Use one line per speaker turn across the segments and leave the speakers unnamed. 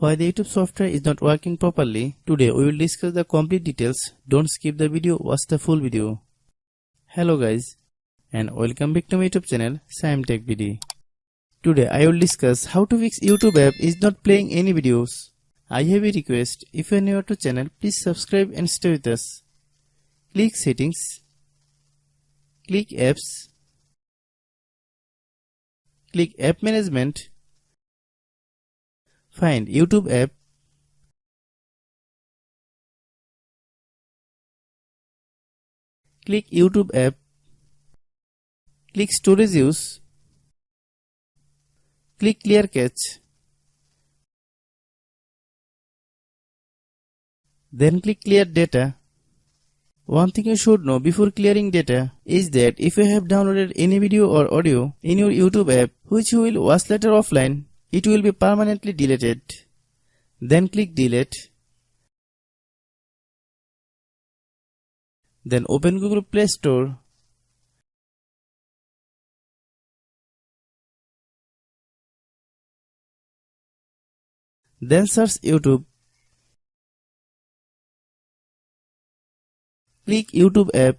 Why the YouTube software is not working properly. Today we will discuss the complete details. Don't skip the video, watch the full video. Hello guys and welcome back to my YouTube channel Shaem Tech BD. Today I will discuss how to fix YouTube app is not playing any videos. I have a request, if you are new to channel, please subscribe and stay with us. Click settings, click apps, click app management, find YouTube app, click YouTube app, click storage use, click clear cache, then click clear data. One thing you should know before clearing data is that if you have downloaded any video or audio in your YouTube app which you will watch later offline, it will be permanently deleted. Then click delete. Then open Google Play Store. Then search YouTube. Click YouTube app.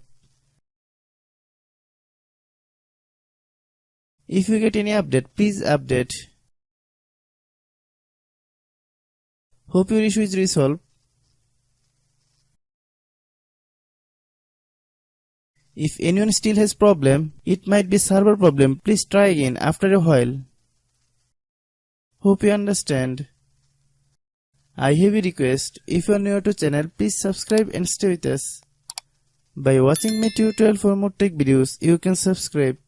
If you get any update, please update. Hope your issue is resolved. If anyone still has problem, it might be server problem. Please try again after a while. Hope you understand. I have a request. If you are new to channel, please subscribe and stay with us. By watching my tutorial for more tech videos, you can subscribe.